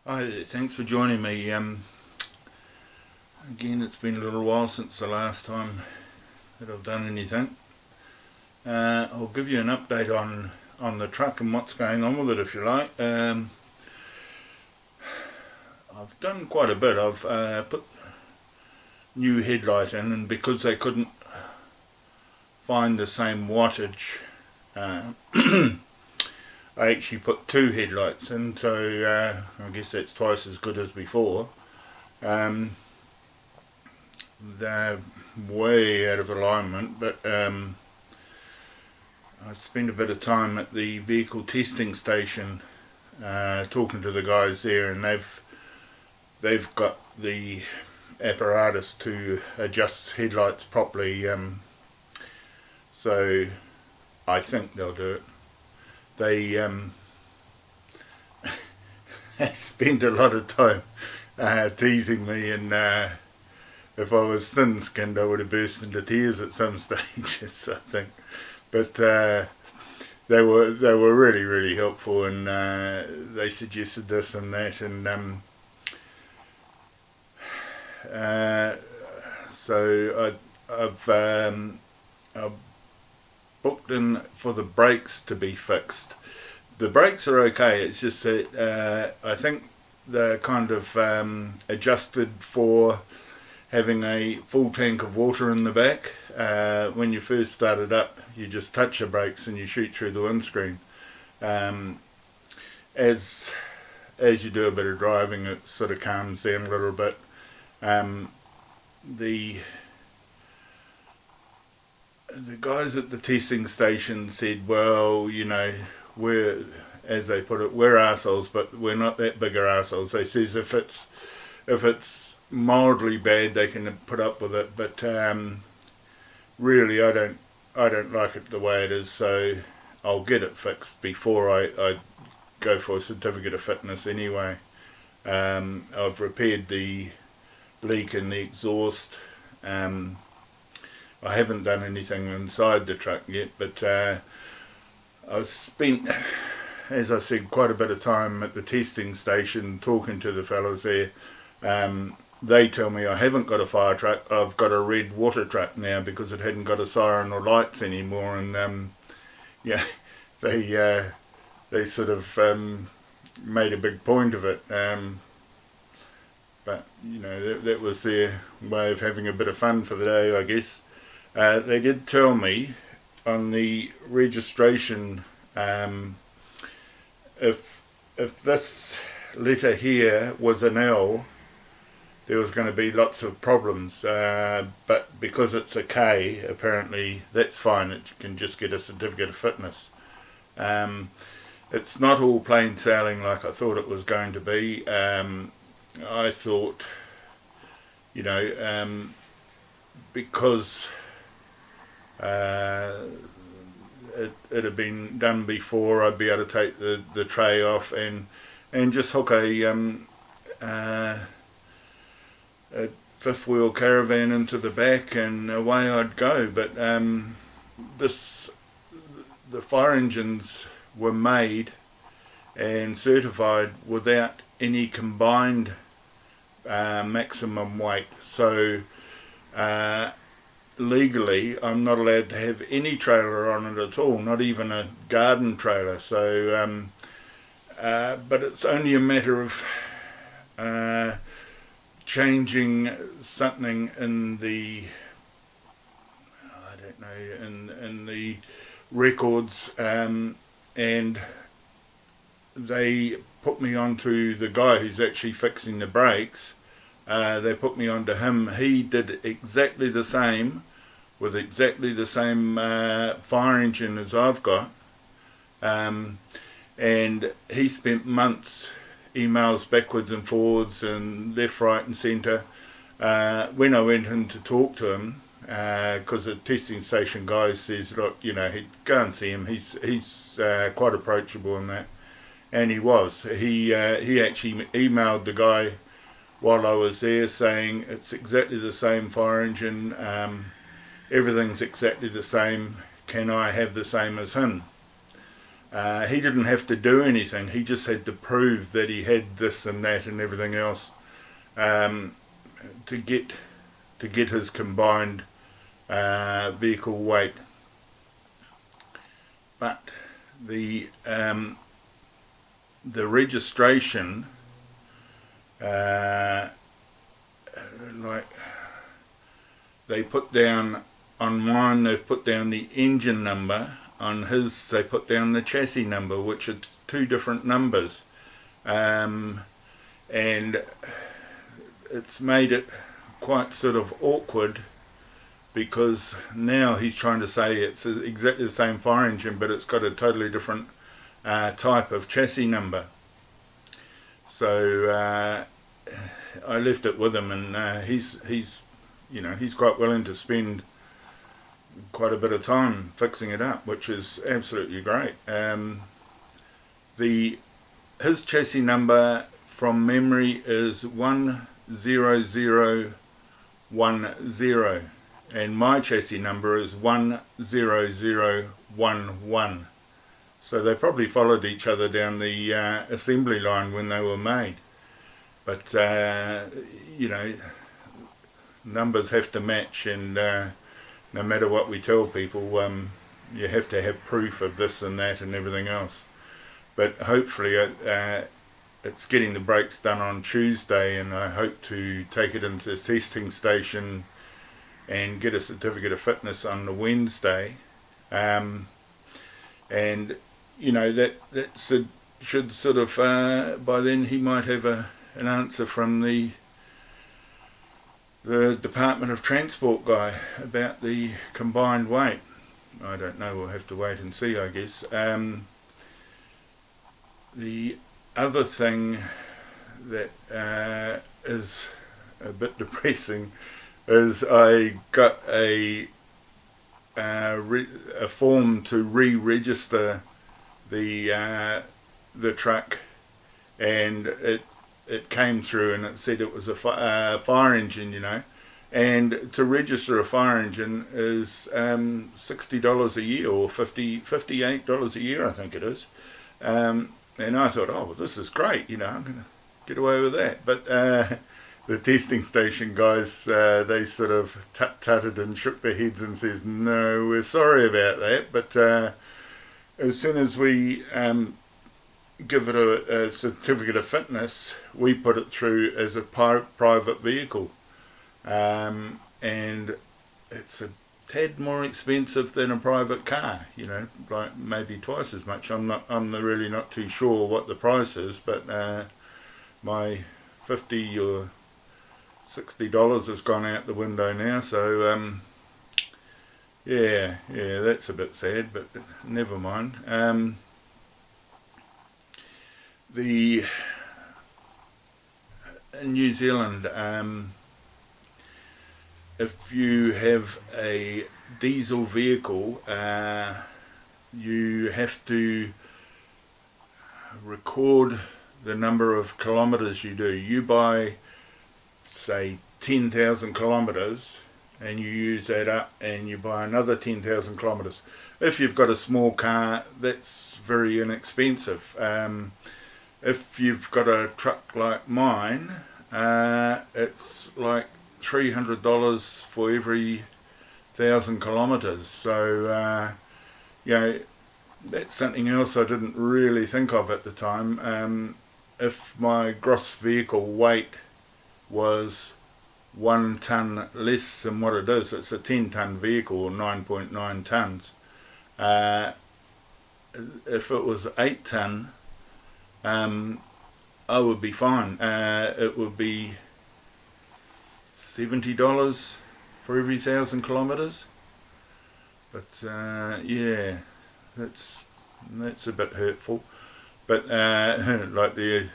Hi, thanks for joining me. Again, it's been a little while since the last time that I've done anything. I'll give you an update on the truck and what's going on with it, if you like. I've done quite a bit. I've put new headlight in, and because they couldn't find the same wattage, I actually put two headlights in, so I guess that's twice as good as before. Um, they're way out of alignment, but I spent a bit of time at the vehicle testing station talking to the guys there, and they've got the apparatus to adjust headlights properly. So I think they'll do it. They they spend a lot of time teasing me, and if I was thin-skinned, I would have burst into tears at some stages, I think. But they were really helpful, and they suggested this and that, and uh, so I've booked in for the brakes to be fixed. The brakes are okay. It's just that I think they're kind of adjusted for having a full tank of water in the back. When you first start it up, you just touch the brakes and you shoot through the windscreen. Um, as as you do a bit of driving, it sort of calms down a little bit. Um, the the guys at the testing station said, well, we're, as they put it, we're arseholes, but we're not that bigger arseholes. They says if it's mildly bad, they can put up with it, but really, I don't like it the way it is, so I'll get it fixed before I go for a certificate of fitness anyway. I've repaired the leak in the exhaust. I haven't done anything inside the truck yet, but I've spent, as I said, quite a bit of time at the testing station talking to the fellas there. They tell me I haven't got a fire truck, I've got a red water truck now because it hadn't got a siren or lights anymore, and yeah, they sort of made a big point of it. But that was their way of having a bit of fun for the day, I guess. They did tell me on the registration, if this letter here was an L, there was going to be lots of problems. But because it's a K, apparently that's fine. It can just get a certificate of fitness. It's not all plain sailing like I thought it was going to be. I thought, because it had been done before, I'd be able to take the tray off and just hook a fifth wheel Caravan into the back, and away I'd go. But this the fire engines were made and certified without any combined maximum weight. So legally, I'm not allowed to have any trailer on it at all, not even a garden trailer. So, but it's only a matter of changing something in the, I don't know, in the records, and they put me onto the guy who's actually fixing the brakes. They put me onto him. He did exactly the same with exactly the same fire engine as I've got, and he spent months, emails backwards and forwards and left, right and centre. When I went in to talk to him, because the testing station guy says, look, he'd go and see him. He's quite approachable in that, and he was. He actually emailed the guy while I was there saying it's exactly the same fire engine, everything's exactly the same, can I have the same as him? He didn't have to do anything. He just had to prove that he had this and that and everything else to get his combined vehicle weight. But the registration, like they put down on mine, they've put down the engine number. On his, they put down the chassis number, which are two different numbers, and it's made it quite sort of awkward, because now he's trying to say it's exactly the same fire engine, but it's got a totally different type of chassis number. So I left it with him, and he's quite willing to spend quite a bit of time fixing it up, which is absolutely great. His chassis number from memory is 10010, and my chassis number is 10011. So they probably followed each other down the assembly line when they were made. But numbers have to match, and no matter what we tell people, you have to have proof of this and that and everything else. But hopefully it's getting the brakes done on Tuesday, and I hope to take it into the testing station and get a certificate of fitness on the Wednesday. And that should sort of, by then he might have an answer from the Department of Transport guy about the combined weight. I don't know, we'll have to wait and see, I guess. The other thing that is a bit depressing is I got a form to re-register the truck, and it came through and it said it was a fire engine, and to register a fire engine is $60 a year, or $58 a year, I think it is. And I thought, oh, well, this is great, I'm going to get away with that. But the testing station guys, they sort of tut-tutted and shook their heads and says, no, we're sorry about that, but as soon as we give it a certificate of fitness, we put it through as a private vehicle, and it's a tad more expensive than a private car, like maybe twice as much. I'm really not too sure what the price is, but my $50 or $60 has gone out the window now, so yeah, that's a bit sad, but never mind. In New Zealand, if you have a diesel vehicle, you have to record the number of kilometres you do. You buy, say, 10,000 kilometres, and you use that up, and you buy another 10,000 kilometres. If you've got a small car, that's very inexpensive. If you've got a truck like mine, it's like $300 for every 1,000 kilometres. So, that's something else I didn't really think of at the time. If my gross vehicle weight was 1 tonne less than what it is, it's a 10-tonne vehicle, or 9.9 tonnes. If it was 8 tonne, I would be fine. It would be $70 for every 1,000 kilometres. But yeah, that's a bit hurtful. But like the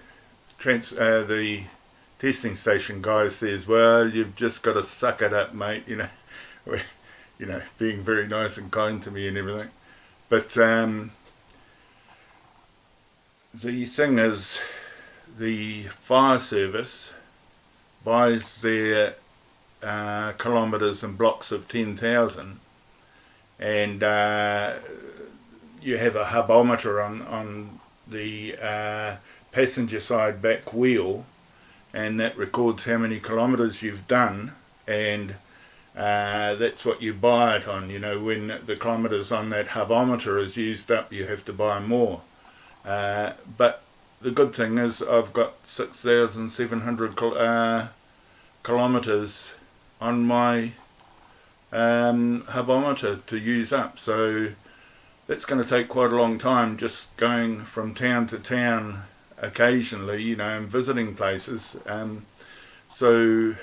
testing station guy says, well, you've just got to suck it up, mate. Being very nice and kind to me and everything. But the thing is, the fire service buys their kilometres in blocks of 10,000, and you have a hubometer on the passenger side back wheel, and that records how many kilometres you've done, and that's what you buy it on. You know, when the kilometres on that hubometer is used up, you have to buy more. But the good thing is I've got 6,700 kilometres on my hubometer to use up, so that's going to take quite a long time, just going from town to town occasionally, you know, and visiting places. So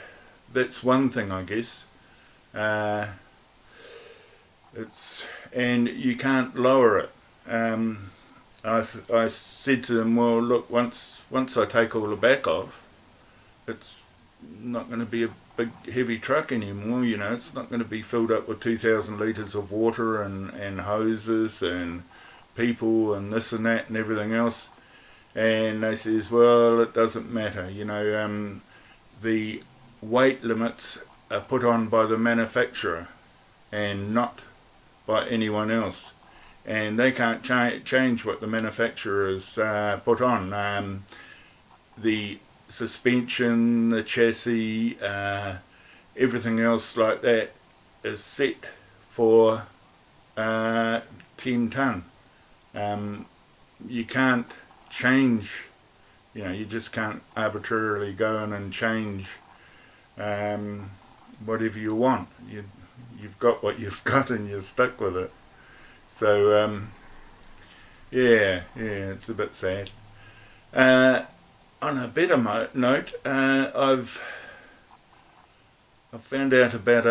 that's one thing, I guess. And you can't lower it. I said to them, well, look, once I take all the back off, it's not going to be a big heavy truck anymore. You know, it's not going to be filled up with 2,000 litres of water and hoses and people and this and that and everything else. And they says, well, it doesn't matter. You know, the weight limits are put on by the manufacturer and not by anyone else, and they can't change what the manufacturer has put on. The suspension, the chassis, everything else like that is set for 10 tonne. You can't change, you know, you just can't arbitrarily go in and change whatever you want. You've got what you've got and you're stuck with it. So yeah, it's a bit sad. On a better note, I've found out about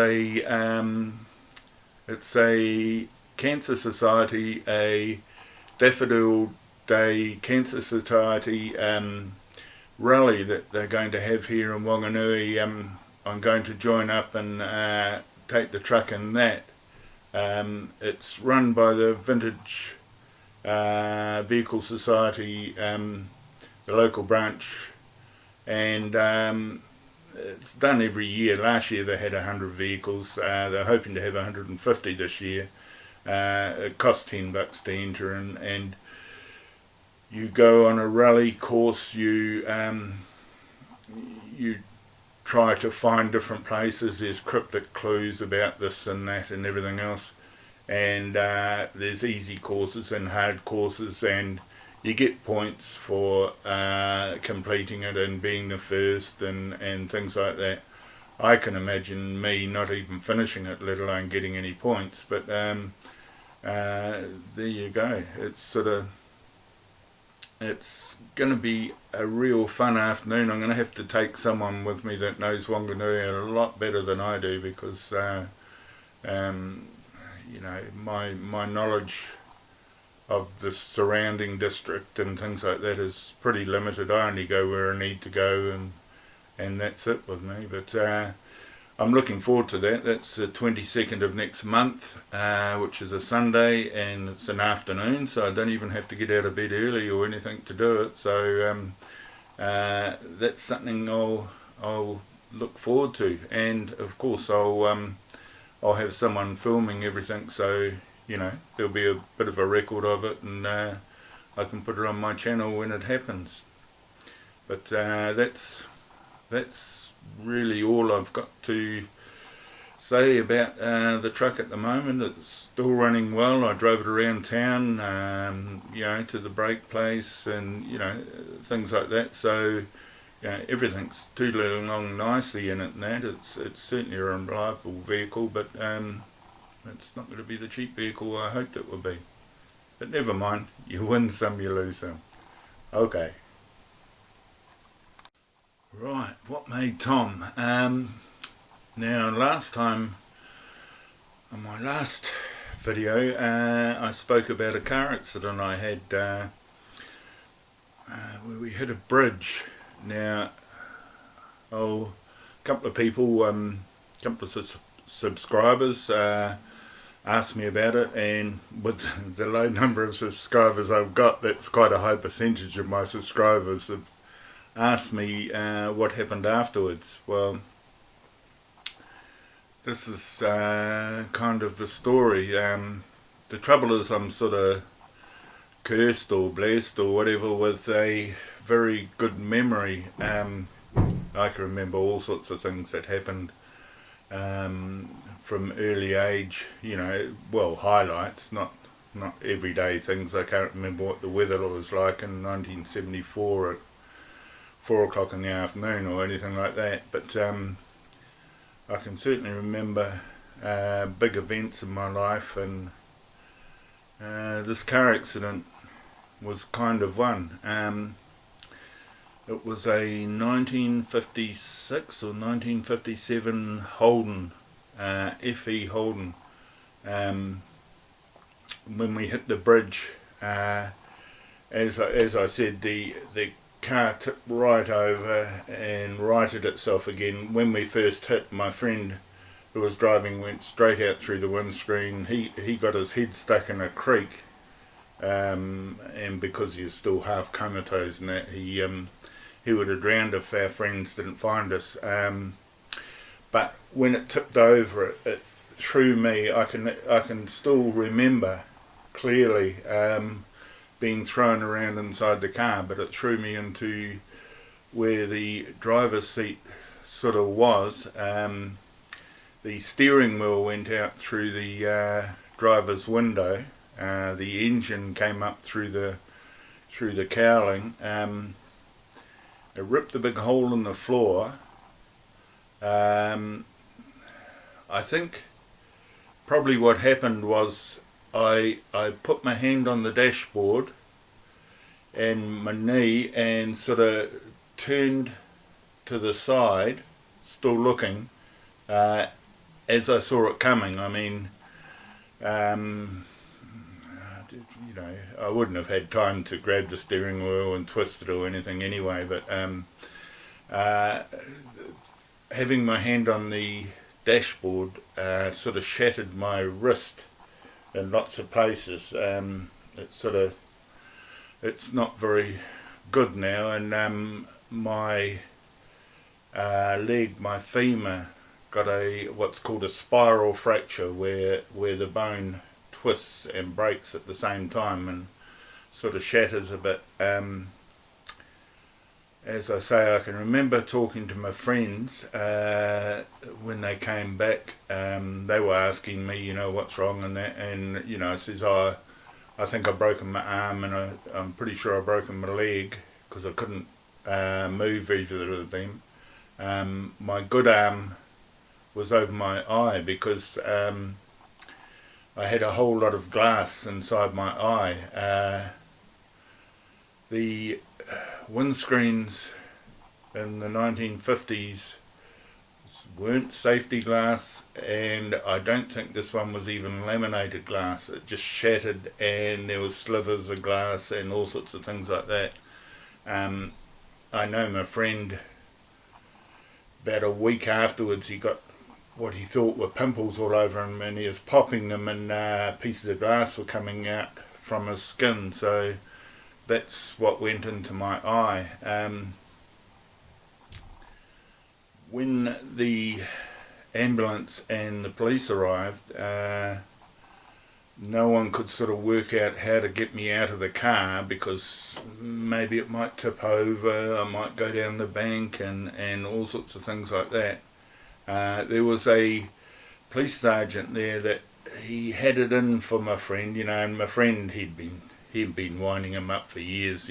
it's a Cancer Society, a Daffodil Day Cancer Society rally that they're going to have here in Wanganui. I'm going to join up and take the truck in that. It's run by the Vintage Vehicle Society, the local branch, and it's done every year. Last year they had 100 vehicles. They're hoping to have 150 this year. It costs $10 to enter, and you go on a rally course. You try to find different places. There's cryptic clues about this and that and everything else, and there's easy courses and hard courses, and you get points for completing it and being the first and things like that. I can imagine me not even finishing it, let alone getting any points, but there you go. It's going to be a real fun afternoon. I'm going to have to take someone with me that knows Wanganui a lot better than I do, because you know, my knowledge of the surrounding district and things like that is pretty limited. I only go where I need to go, and that's it with me. But I'm looking forward to that. That's the 22nd of next month, which is a Sunday, and it's an afternoon, so I don't even have to get out of bed early or anything to do it. So that's something I'll look forward to, and of course I'll have someone filming everything, so you know, there'll be a bit of a record of it, and I can put it on my channel when it happens. But that's really all I've got to say about the truck at the moment. It's still running well. I drove it around town, you know, to the brake place and, you know, things like that. So, you know, everything's tootling along nicely in it and that. It's certainly a reliable vehicle, but it's not going to be the cheap vehicle I hoped it would be. But never mind, you win some, you lose some. Okay. Right, what made Tom? Now, last time, on my last video, I spoke about a car accident I had where we hit a bridge. Now, a couple of people, couple of subscribers asked me about it, and with the low number of subscribers I've got, that's quite a high percentage of my subscribers have asked me what happened afterwards. Well, this is kind of the story. The trouble is I'm sort of cursed or blessed or whatever with a very good memory. I can remember all sorts of things that happened from early age, well, highlights, not everyday things. I can't remember what the weather was like in 1974 at 4 o'clock in the afternoon or anything like that, but I can certainly remember big events in my life, and this car accident was kind of one. It was a 1956 or 1957 Holden, FE Holden. When we hit the bridge, as I said, the car tipped right over and righted itself again. When we first hit, my friend who was driving went straight out through the windscreen. He got his head stuck in a creek, and because he was still half comatose and that, he would have drowned if our friends didn't find us. But when it tipped over, it threw me. I can still remember clearly being thrown around inside the car, but it threw me into where the driver's seat sort of was. The steering wheel went out through the driver's window. The engine came up through the cowling. It ripped a big hole in the floor. I think probably what happened was I put my hand on the dashboard and my knee and sort of turned to the side, still looking, as I saw it coming. I mean, I wouldn't have had time to grab the steering wheel and twist it or anything anyway, but having my hand on the dashboard sort of shattered my wrist in lots of places. It's not very good now, and my leg, my femur, got what's called a spiral fracture, where the bone twists and breaks at the same time and sort of shatters a bit. As I say, I can remember talking to my friends when they came back. They were asking me, what's wrong and that, and I says, I think I've broken my arm, and I'm pretty sure I've broken my leg because I couldn't move either of them. My good arm was over my eye because I had a whole lot of glass inside my eye. The windscreens in the 1950s weren't safety glass, and I don't think this one was even laminated glass. It just shattered, and there was slivers of glass and all sorts of things like that. I know my friend, about a week afterwards, he got what he thought were pimples all over him, and he was popping them, and pieces of glass were coming out from his skin. So that's what went into my eye. When the ambulance and the police arrived, no one could sort of work out how to get me out of the car, because maybe it might tip over, I might go down the bank, and all sorts of things like that. There was a police sergeant there that he had it in for my friend, and my friend, he'd been winding him up for years,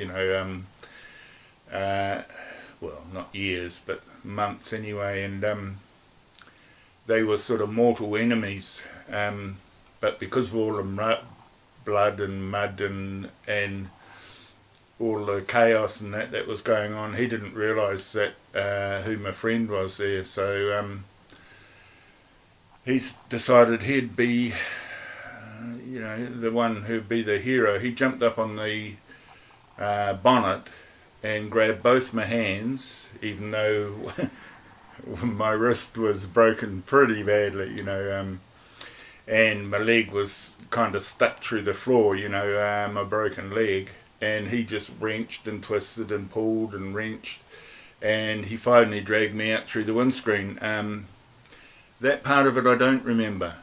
well, not years, but months anyway, and they were sort of mortal enemies, but because of all the blood and mud and all the chaos and that was going on, he didn't realise that who my friend was there. So he's decided he'd be the one who'd be the hero. He jumped up on the bonnet and grabbed both my hands, even though my wrist was broken pretty badly, and my leg was kind of stuck through the floor, my broken leg, and he just wrenched and twisted and pulled and wrenched, and he finally dragged me out through the windscreen. That part of it I don't remember.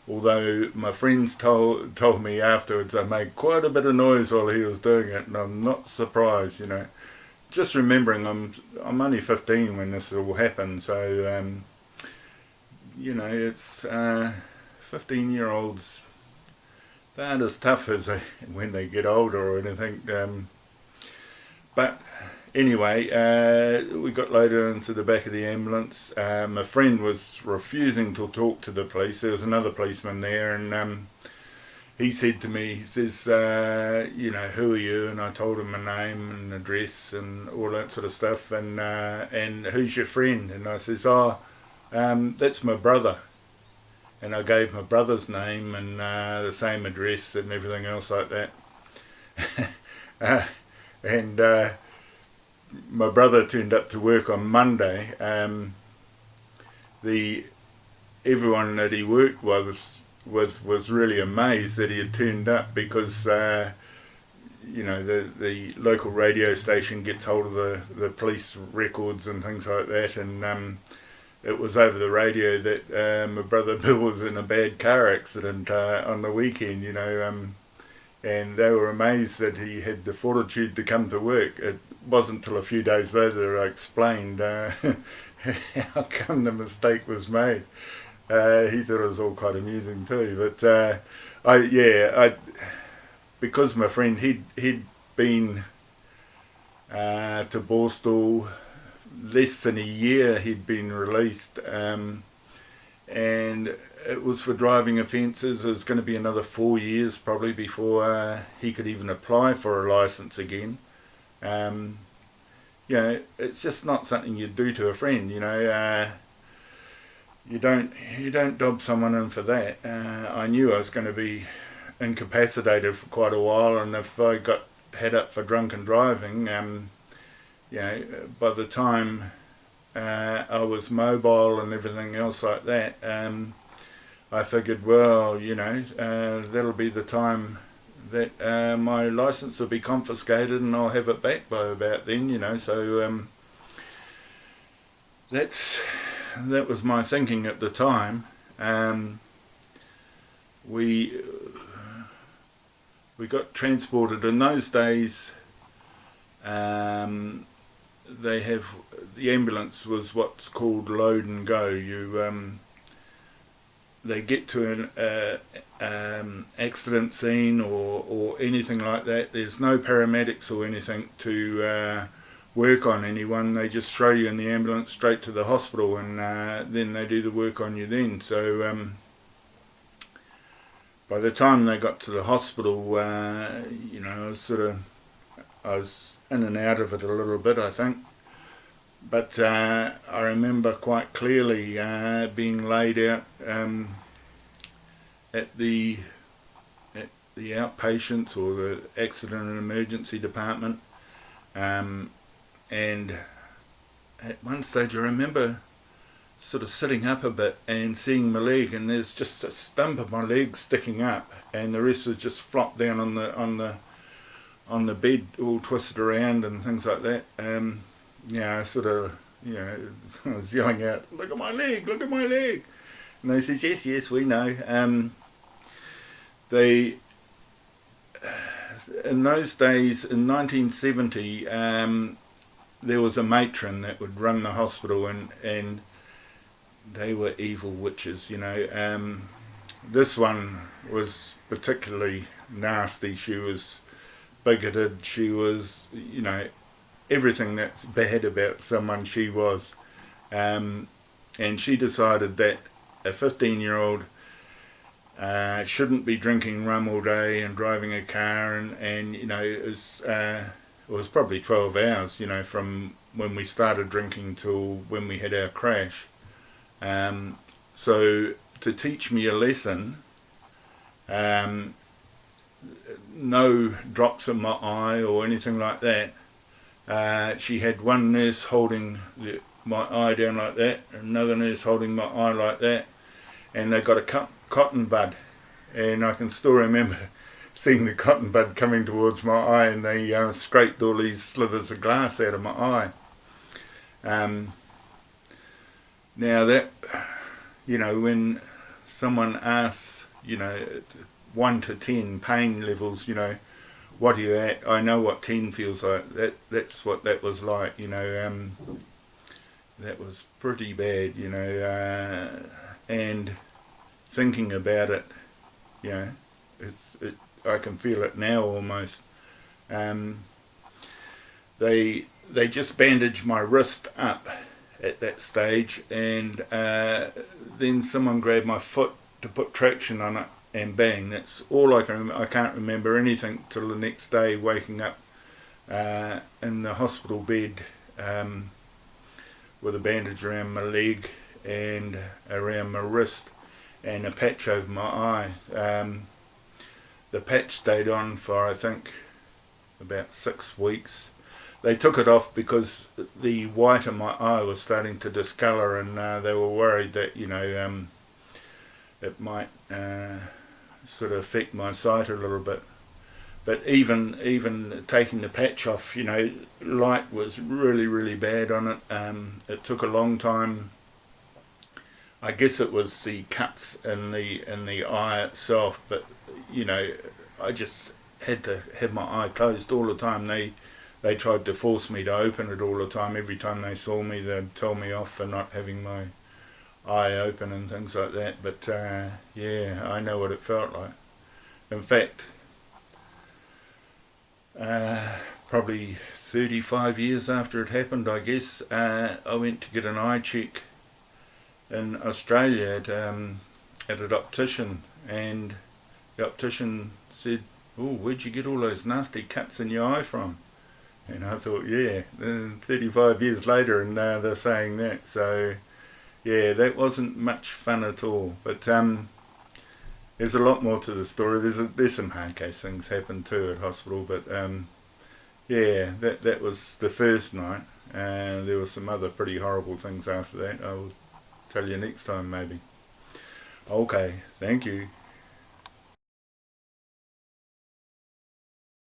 although my friends told me afterwards I made quite a bit of noise while he was doing it, and I'm not surprised, you know. Just remembering I'm only 15 when this all happened, so you know, it's 15-year-olds, they aren't as tough as when they get older or anything. But anyway, we got loaded into the back of the ambulance. My friend was refusing to talk to the police. There was another policeman there, and he said to me, he says, you know, who are you? And I told him my name and address and all that sort of stuff, and who's your friend? And I says, that's my brother. And I gave my brother's name and the same address and everything else like that. And my brother turned up to work on Monday. Everyone that he worked with was really amazed that he had turned up, because you know, the local radio station gets hold of the police records and things like that, and it was over the radio that my brother Bill was in a bad car accident on the weekend, you know, and they were amazed that he had the fortitude to come to work. It wasn't till a few days later I explained how come the mistake was made. He thought it was all quite amusing too, but because my friend, he'd been to Borstal less than a year. He'd been released, and it was for driving offences. It was going to be another 4 years probably before he could even apply for a licence again. You know, it's just not something you do to a friend, you know. You don't dob someone in for that. I knew I was going to be incapacitated for quite a while, and if I got had up for drunken driving, you know, by the time I was mobile and everything else like that, I figured, well, you know, that'll be the time that my licence will be confiscated and I'll have it back by about then, you know. So that was my thinking at the time. We got transported. In those days, they have, the ambulance was what's called load and go. They get to an accident scene or anything like that. There's no paramedics or anything to work on anyone. They just throw you in the ambulance straight to the hospital, and then they do the work on you then. So by the time they got to the hospital, you know, I was in and out of it a little bit, I think. But I remember quite clearly being laid out at the outpatients or the accident and emergency department, and at one stage I remember sort of sitting up a bit and seeing my leg, and there's just a stump of my leg sticking up, and the rest was just flopped down on the bed, all twisted around and things like that. Yeah, I sort of, you know, I was yelling out, "Look at my leg! Look at my leg!" And they said, "Yes, we know." In those days, in 1970, there was a matron that would run the hospital, and they were evil witches, you know. This one was particularly nasty. She was bigoted. She was, you know, everything that's bad about someone she was. And she decided that a 15-year-old shouldn't be drinking rum all day and driving a car, and you know, it was probably 12 hours, you know, from when we started drinking till when we had our crash. So to teach me a lesson, no drops in my eye or anything like that. She had one nurse holding my eye down like that, another nurse holding my eye like that, and they got a cotton bud, and I can still remember seeing the cotton bud coming towards my eye, and they scraped all these slithers of glass out of my eye. Now that, you know, when someone asks, 1 to 10 pain levels, what are you at? I know what 10 feels like. That's what that was like, that was pretty bad, and thinking about it, I can feel it now almost. They just bandaged my wrist up at that stage, and then someone grabbed my foot to put traction on it, and bang, that's all I can remember. I can't remember anything till the next day, waking up in the hospital bed with a bandage around my leg and around my wrist and a patch over my eye. The patch stayed on for, I think, about 6 weeks. They took it off because the white of my eye was starting to discolour, and they were worried that it might sort of affect my sight a little bit. But even taking the patch off, light was really, really bad on it. It took a long time. I guess it was the cuts in the eye itself, but I just had to have my eye closed all the time. They tried to force me to open it all the time. Every time they saw me, they'd tell me off for not having my eye open and things like that. But I know what it felt like. In fact, probably 35 years after it happened, I guess, I went to get an eye check in Australia at an optician, and the optician said, "Oh, where'd you get all those nasty cuts in your eye from?" And I thought, 35 years later, and they're saying that. So, that wasn't much fun at all. But there's a lot more to the story. There's some hard case things happen too at hospital. But that was the first night. And there were some other pretty horrible things after that. I'll tell you next time maybe. Okay, thank you.